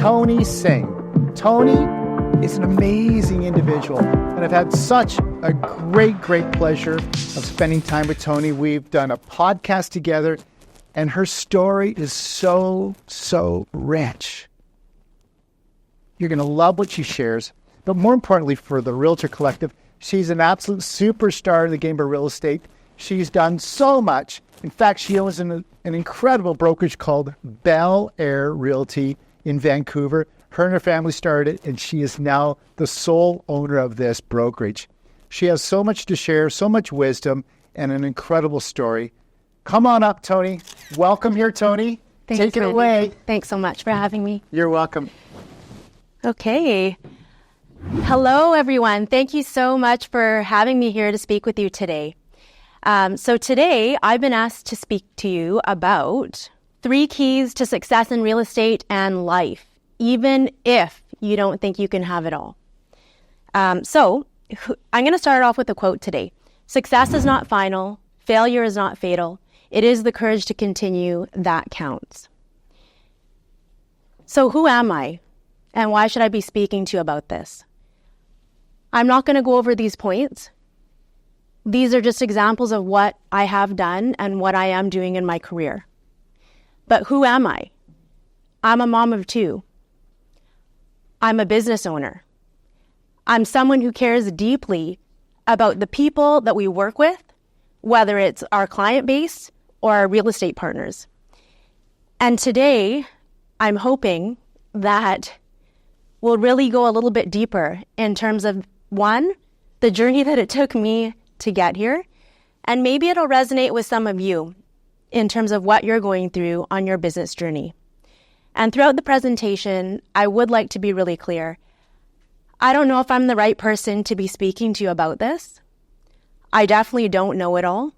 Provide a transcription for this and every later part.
Tony Singh. Tony is an amazing individual, and I've had such a great pleasure of spending time with Tony. We've done a podcast together, and her story is so rich. You're going to love what she shares, but more importantly for the Realtor Collective, she's an absolute superstar in the game of real estate. She's done so much. In fact, she owns an incredible brokerage called Bell Air Realty in Vancouver. Her and her family started, and she is now the sole owner of this brokerage. She has so much to share, so much wisdom, and an incredible story. Come on up, Tony. Welcome here, Tony. Thanks, Take it Randy. away. Thanks so much for having me. You're welcome. Okay. Hello, everyone. Thank you so much for having me here to speak with you today. So today, I've been asked to speak to you about 3 keys to success in real estate and life, even if you don't think you can have it all. So I'm going to start off with a quote today. Success is not final. Failure is not fatal. It is the courage to continue that counts. So who am I? And why should I be speaking to you about this? I'm not going to go over these points. These are just examples of what I have done and what I am doing in my career. But who am I? I'm a mom of 2. I'm a business owner. I'm someone who cares deeply about the people that we work with, whether it's our client base or our real estate partners. And today, I'm hoping that we'll really go a little bit deeper in terms of, 1, the journey that it took me to get here, and maybe it'll resonate with some of you in terms of what you're going through on your business journey. And throughout the presentation, I would like to be really clear. I don't know if I'm the right person to be speaking to you about this. I definitely don't know it all,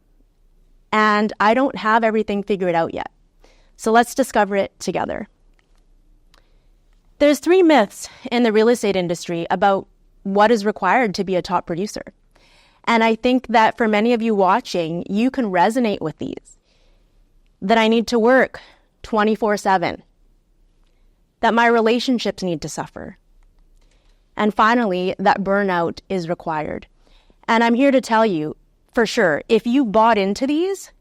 and I don't have everything figured out yet. So let's discover it together. There's 3 myths in the real estate industry about what is required to be a top producer. And I think that for many of you watching, you can resonate with these. That I need to work 24/7. That my relationships need to suffer. And finally, that burnout is required. And I'm here to tell you, for sure, if you bought into these,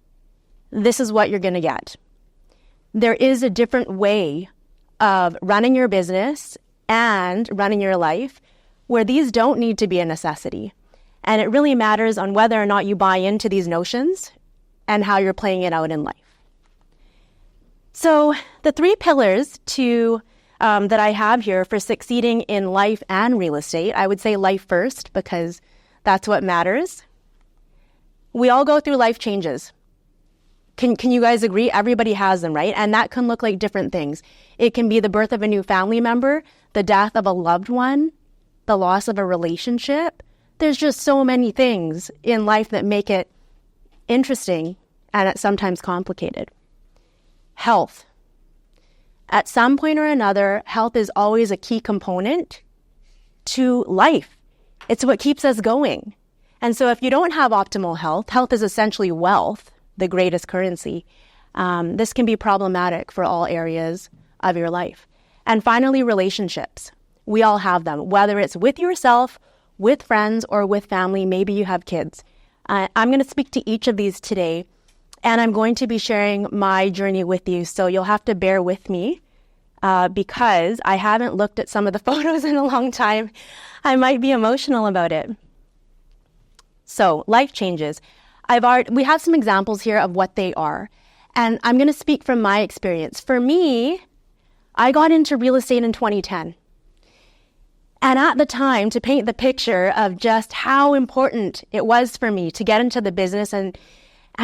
this is what you're going to get. There is a different way of running your business and running your life where these don't need to be a necessity. And it really matters on whether or not you buy into these notions and how you're playing it out in life. So the 3 pillars that I have here for succeeding in life and real estate, I would say life first because that's what matters. We all go through life changes. Can you guys agree? Everybody has them, right? And that can look like different things. It can be the birth of a new family member, the death of a loved one, the loss of a relationship. There's just so many things in life that make it interesting and sometimes complicated. Health. At some point or another, health is always a key component to life. It's what keeps us going. And so if you don't have optimal health, health is essentially wealth, the greatest currency. This can be problematic for all areas of your life. And finally, relationships. We all have them, whether it's with yourself, with friends, or with family. Maybe you have kids. I'm going to speak to each of these today, and I'm going to be sharing my journey with you. So you'll have to bear with me because I haven't looked at some of the photos in a long time. I might be emotional about it. So life changes. We have some examples here of what they are, and I'm going to speak from my experience. For me, I got into real estate in 2010. And at the time, to paint the picture of just how important it was for me to get into the business and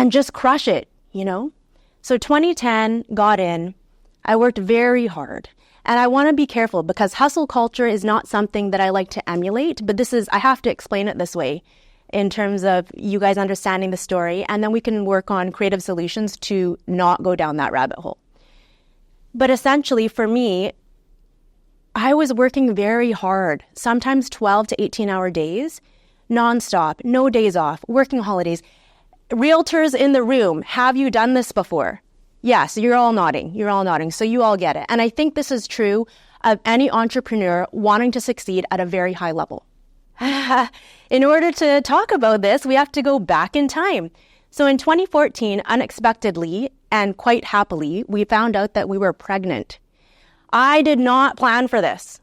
just crush it, you know? So 2010, got in. I worked very hard. And I want to be careful because hustle culture is not something that I like to emulate, but I have to explain it this way in terms of you guys understanding the story, and then we can work on creative solutions to not go down that rabbit hole. But essentially, for me, I was working very hard, sometimes 12 to 18-hour days, nonstop, no days off, working holidays. Realtors in the room, have you done this before? Yes, you're all nodding. So you all get it. And I think this is true of any entrepreneur wanting to succeed at a very high level. In order to talk about this, we have to go back in time. So in 2014, unexpectedly and quite happily, we found out that we were pregnant. I did not plan for this.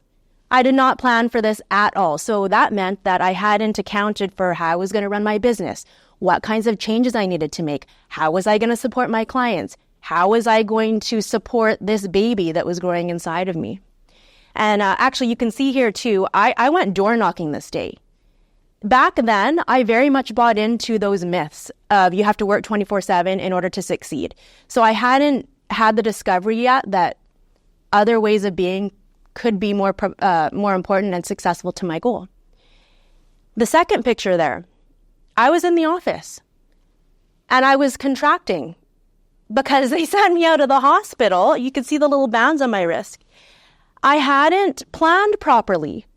I did not plan for this at all. So that meant that I hadn't accounted for how I was going to run my business, what kinds of changes I needed to make, how was I going to support my clients, how was I going to support this baby that was growing inside of me. And actually, you can see here too, I went door knocking this day. Back then, I very much bought into those myths of you have to work 24/7 in order to succeed. So I hadn't had the discovery yet that other ways of being could be more important and successful to my goal. The second picture there, I was in the office and I was contracting because they sent me out of the hospital. You can see the little bands on my wrist. I hadn't planned properly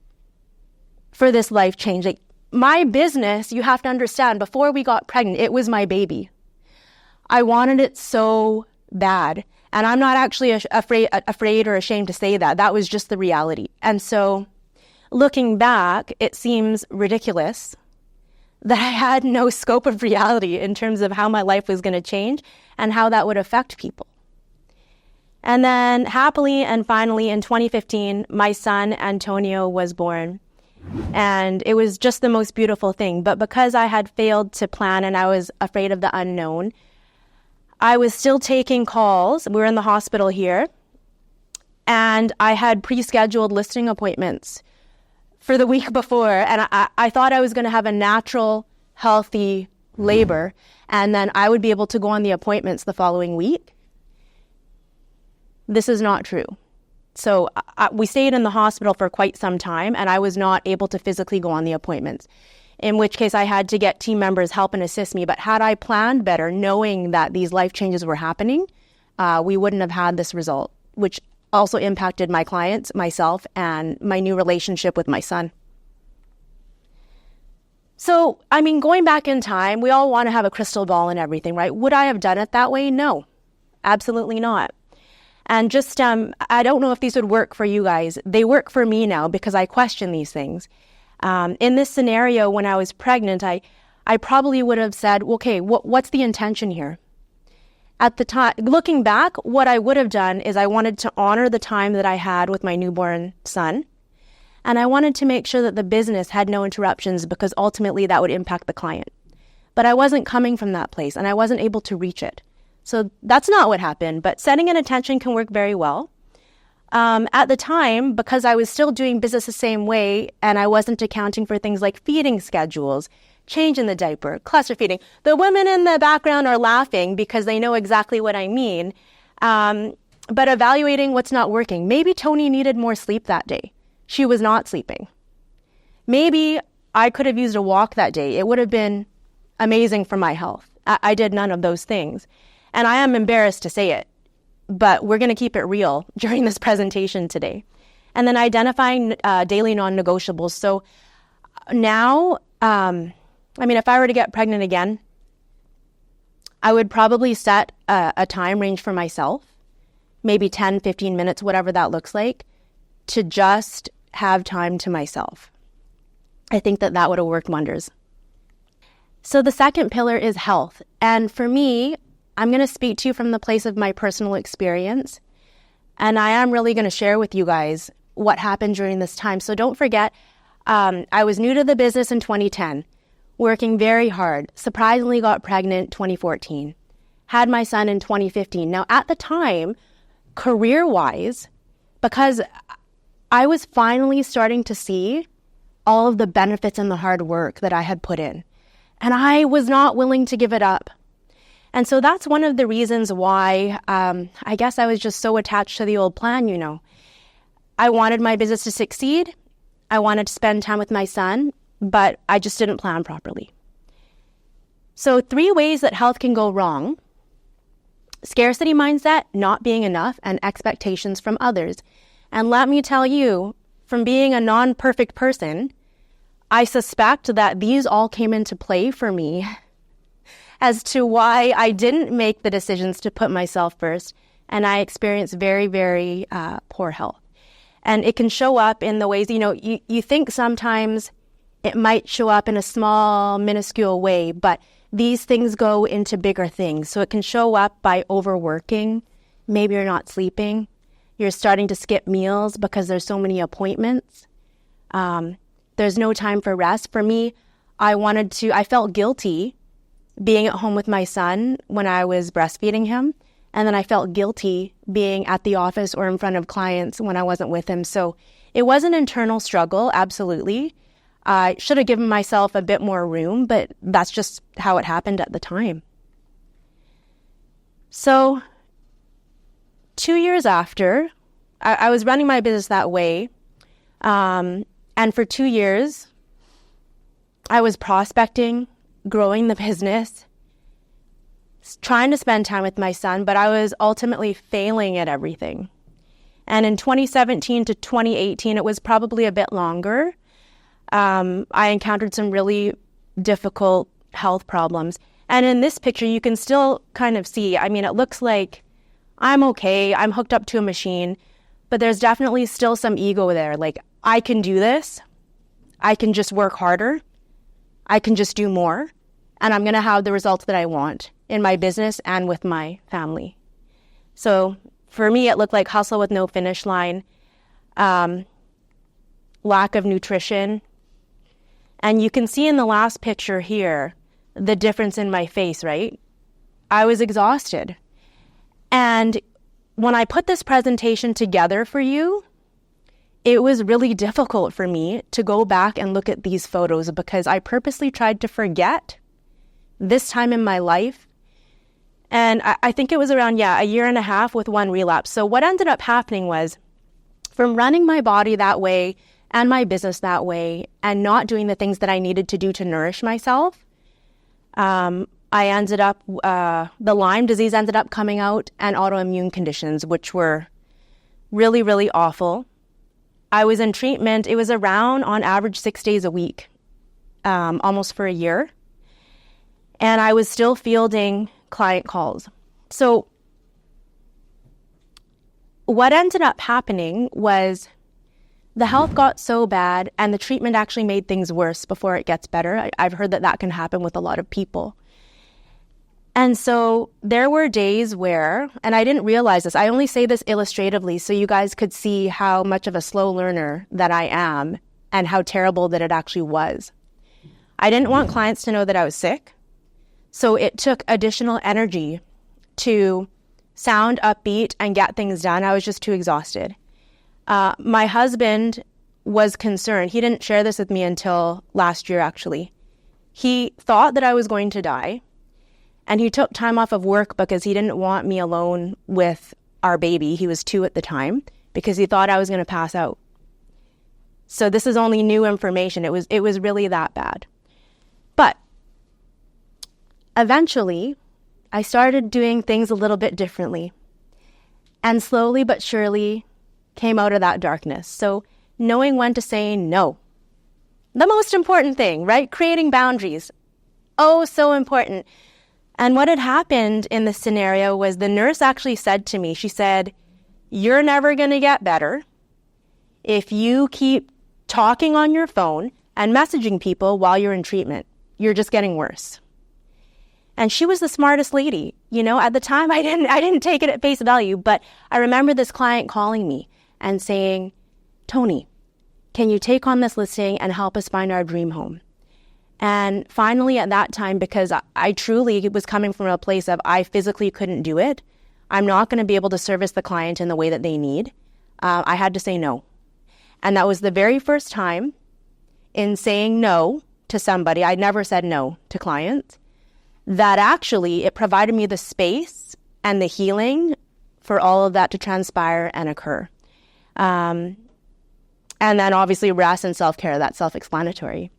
for this life change. Like my business, you have to understand, before we got pregnant, it was my baby. I wanted it so bad. And I'm not actually afraid or ashamed to say that. That was just the reality. And so looking back, it seems ridiculous that I had no scope of reality in terms of how my life was going to change and how that would affect people. And then happily and finally in 2015, my son Antonio was born. And it was just the most beautiful thing. But because I had failed to plan and I was afraid of the unknown, I was still taking calls. We were in the hospital here. And I had pre-scheduled listing appointments for the week before. And I thought I was going to have a natural, healthy labor. And then I would be able to go on the appointments the following week. This is not true. So we stayed in the hospital for quite some time, and I was not able to physically go on the appointments, in which case I had to get team members help and assist me. But had I planned better, knowing that these life changes were happening, we wouldn't have had this result, which also impacted my clients, myself, and my new relationship with my son. So, I mean, going back in time, we all want to have a crystal ball and everything, right? Would I have done it that way? No, absolutely not. And just, I don't know if these would work for you guys. They work for me now because I question these things. In this scenario, when I was pregnant, I probably would have said, okay, what's the intention here? At the time, looking back, what I would have done is I wanted to honor the time that I had with my newborn son. And I wanted to make sure that the business had no interruptions because ultimately that would impact the client. But I wasn't coming from that place and I wasn't able to reach it. So that's not what happened, but setting an intention can work very well. At the time, because I was still doing business the same way and I wasn't accounting for things like feeding schedules, changing the diaper, cluster feeding. The women in the background are laughing because they know exactly what I mean. But evaluating what's not working. Maybe Tony needed more sleep that day. She was not sleeping. Maybe I could have used a walk that day. It would have been amazing for my health. I did none of those things. And I am embarrassed to say it, but we're going to keep it real during this presentation today. And then identifying daily non-negotiables. So now, if I were to get pregnant again, I would probably set a time range for myself, maybe 10, 15 minutes, whatever that looks like, to just have time to myself. I think that would have worked wonders. So the second pillar is health. And for me, I'm going to speak to you from the place of my personal experience. And I am really going to share with you guys what happened during this time. So don't forget, I was new to the business in 2010, working very hard, surprisingly got pregnant 2014, had my son in 2015. Now, at the time, career-wise, because I was finally starting to see all of the benefits and the hard work that I had put in, and I was not willing to give it up. And so that's one of the reasons why I guess I was just so attached to the old plan, you know. I wanted my business to succeed. I wanted to spend time with my son, but I just didn't plan properly. So 3 ways that health can go wrong: scarcity mindset, not being enough, and expectations from others. And let me tell you, from being a non-perfect person, I suspect that these all came into play for me as to why I didn't make the decisions to put myself first, and I experienced very, very poor health. And it can show up in the ways, you think sometimes it might show up in a small, minuscule way, but these things go into bigger things. So it can show up by overworking. Maybe you're not sleeping. You're starting to skip meals because there's so many appointments. There's no time for rest. For me, I felt guilty being at home with my son when I was breastfeeding him. And then I felt guilty being at the office or in front of clients when I wasn't with him. So it was an internal struggle, absolutely. I should have given myself a bit more room, but that's just how it happened at the time. So 2 years after, I was running my business that way. And for 2 years, I was prospecting, growing the business, trying to spend time with my son, but I was ultimately failing at everything. And in 2017 to 2018, it was probably a bit longer. I encountered some really difficult health problems. And in this picture, you can still kind of see, it looks like I'm okay, I'm hooked up to a machine, but there's definitely still some ego there. Like, I can do this. I can just work harder. I can just do more. And I'm going to have the results that I want in my business and with my family. So for me, it looked like hustle with no finish line, lack of nutrition. And you can see in the last picture here, the difference in my face, right? I was exhausted. And when I put this presentation together for you, it was really difficult for me to go back and look at these photos because I purposely tried to forget this time in my life. And I think it was around, a year and a half with one relapse. So what ended up happening was, from running my body that way and my business that way and not doing the things that I needed to do to nourish myself, I ended up, the Lyme disease ended up coming out, and autoimmune conditions, which were really, really awful. I was in treatment. It was around, on average, 6 days a week, almost for a year. And I was still fielding client calls. So what ended up happening was the health got so bad, and the treatment actually made things worse before it gets better. I've heard that can happen with a lot of people. And so there were days where, and I didn't realize this, I only say this illustratively so you guys could see how much of a slow learner that I am and how terrible that it actually was. I didn't want clients to know that I was sick. So it took additional energy to sound upbeat and get things done. I was just too exhausted. My husband was concerned. He didn't share this with me until last year, actually. He thought that I was going to die. And he took time off of work because he didn't want me alone with our baby. He was 2 at the time, because he thought I was going to pass out. So this is only new information. It was really that bad. But eventually, I started doing things a little bit differently, and slowly but surely came out of that darkness. So knowing when to say no. The most important thing, right? Creating boundaries. Oh, so important. And what had happened in this scenario was the nurse actually said to me, she said, "You're never going to get better if you keep talking on your phone and messaging people while you're in treatment. You're just getting worse." And she was the smartest lady. At the time, I didn't take it at face value, but I remember this client calling me and saying, "Tony, can you take on this listing and help us find our dream home?" And finally, at that time, because I truly was coming from a place of I physically couldn't do it, I'm not going to be able to service the client in the way that they need, I had to say no. And that was the very first time in saying no to somebody, I'd never said no to clients, that actually it provided me the space and the healing for all of that to transpire and occur. And then obviously rest and self-care, that's self-explanatory.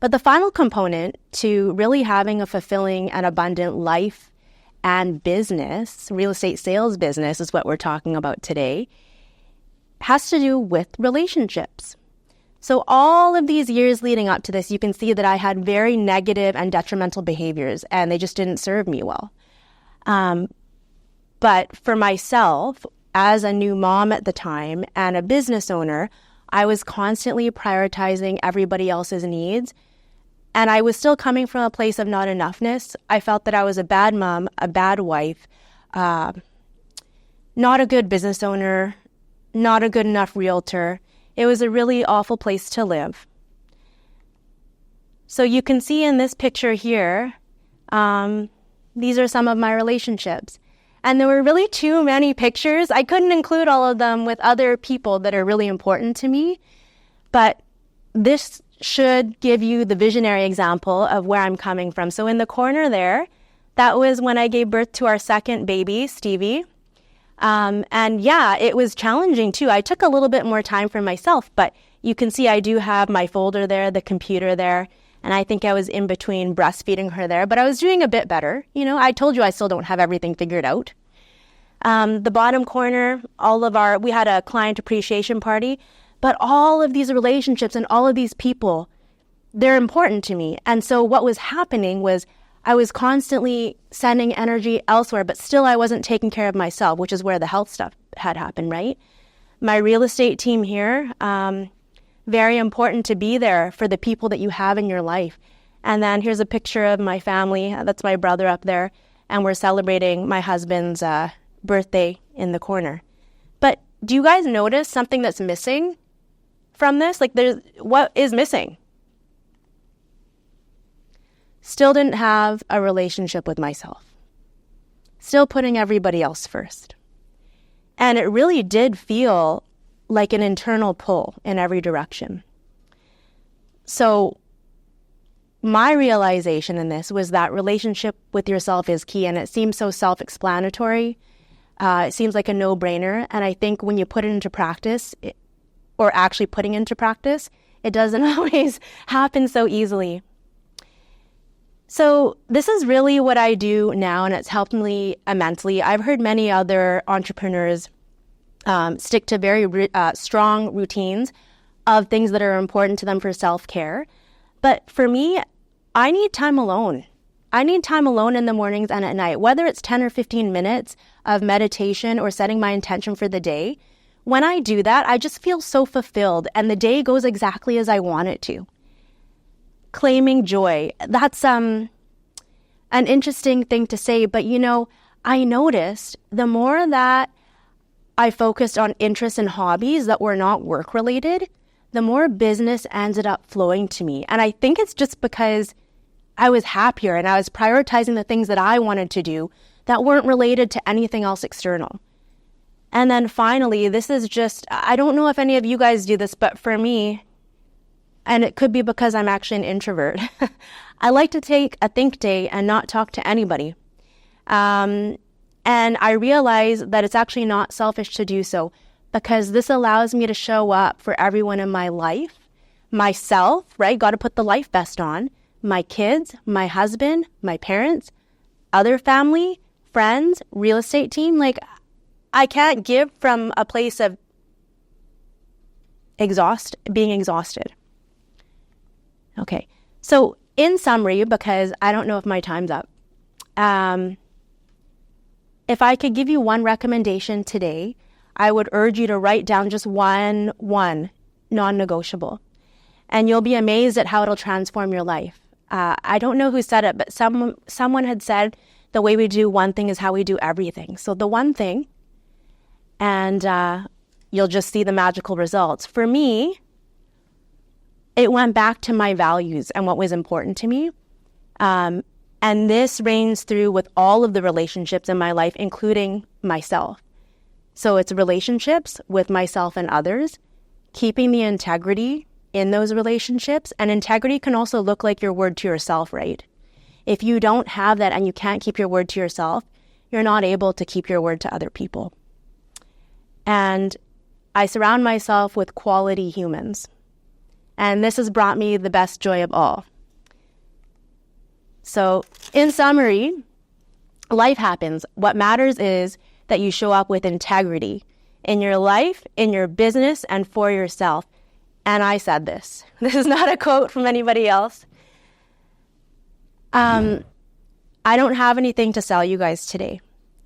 But the final component to really having a fulfilling and abundant life and business, real estate sales business is what we're talking about today, has to do with relationships. So all of these years leading up to this, you can see that I had very negative and detrimental behaviors, and they just didn't serve me well. But for myself, as a new mom at the time and a business owner, I was constantly prioritizing everybody else's needs. And I was still coming from a place of not enoughness. I felt that I was a bad mom, a bad wife, not a good business owner, not a good enough realtor. It was a really awful place to live. So you can see in this picture here, these are some of my relationships. And there were really too many pictures. I couldn't include all of them with other people that are really important to me. But this should give you the visionary example of where I'm coming from. So in the corner there, that was when I gave birth to our second baby, Stevie. And yeah, it was challenging too. I took a little bit more time for myself, but you can see I do have my folder there, the computer there, and I think I was in between breastfeeding her there, but I was doing a bit better. You know, I told you I still don't have everything figured out. The bottom corner, we had a client appreciation party, but all of these relationships and all of these people, they're important to me. And so what was happening was I was constantly sending energy elsewhere, but still I wasn't taking care of myself, which is where the health stuff had happened, right? My real estate team here, very important to be there for the people that you have in your life. And then here's a picture of my family. That's my brother up there. And we're celebrating my husband's birthday in the corner. But do you guys notice something that's missing from this? Like, what is missing? Still didn't have a relationship with myself. Still putting everybody else first. And it really did feel like an internal pull in every direction. So my realization in this was that relationship with yourself is key, and it seems so self-explanatory. It seems like a no-brainer. And I think when you put it into practice, or actually putting into practice, it doesn't always happen so easily. So this is really what I do now, and it's helped me immensely. I've heard many other entrepreneurs stick to very strong routines of things that are important to them for self-care. But for me, I need time alone. I need time alone in the mornings and at night, whether it's 10 or 15 minutes of meditation or setting my intention for the day. When I do that, I just feel so fulfilled, and the day goes exactly as I want it to. Claiming joy. That's an interesting thing to say, but you know, I noticed the more that I focused on interests and hobbies that were not work-related, the more business ended up flowing to me. And I think it's just because I was happier and I was prioritizing the things that I wanted to do that weren't related to anything else external. And then finally, this is just, I don't know if any of you guys do this, but for me, and it could be because I'm actually an introvert, I like to take a think day and not talk to anybody. And I realize that it's actually not selfish to do so, because this allows me to show up for everyone in my life, myself, right? Got to put the life vest on, my kids, my husband, my parents, other family, friends, real estate team. Like, I can't give from a place of being exhausted. Okay. So in summary, because I don't know if my time's up, if I could give you one recommendation today, I would urge you to write down just one non-negotiable. And you'll be amazed at how it'll transform your life. I don't know who said it, but someone had said the way we do one thing is how we do everything. So the one thing, and you'll just see the magical results. For me, it went back to my values and what was important to me. And this reigns through with all of the relationships in my life, including myself. So it's relationships with myself and others, keeping the integrity in those relationships. And integrity can also look like your word to yourself, right? If you don't have that and you can't keep your word to yourself, you're not able to keep your word to other people. And I surround myself with quality humans. And this has brought me the best joy of all. So in summary, life happens. What matters is that you show up with integrity in your life, in your business, and for yourself. And I said this. This is not a quote from anybody else. I don't have anything to sell you guys today.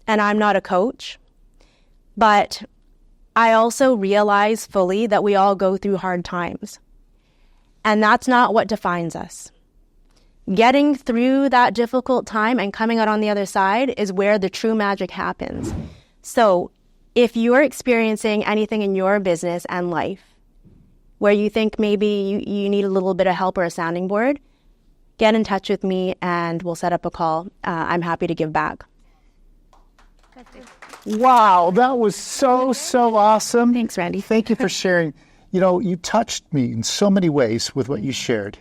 And I'm not a coach. But I also realize fully that we all go through hard times. And that's not what defines us. Getting through that difficult time and coming out on the other side is where the true magic happens. So if you're experiencing anything in your business and life where you think maybe you need a little bit of help or a sounding board, get in touch with me and we'll set up a call. I'm happy to give back. Wow, that was so awesome. Thanks, Randy. Thank you for sharing. You know, you touched me in so many ways with what you shared.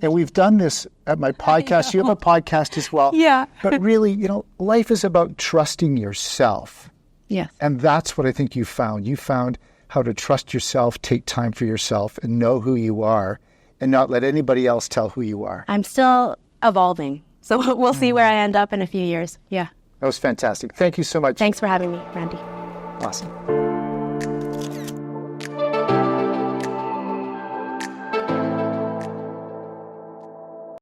And we've done this at my podcast. You have a podcast as well. Yeah. But really, you know, life is about trusting yourself. Yes. And that's what I think you found. You found how to trust yourself, take time for yourself, and know who you are, and not let anybody else tell who you are. I'm still evolving. So we'll see where I end up in a few years. Yeah. That was fantastic. Thank you so much. Thanks for having me, Randy. Awesome.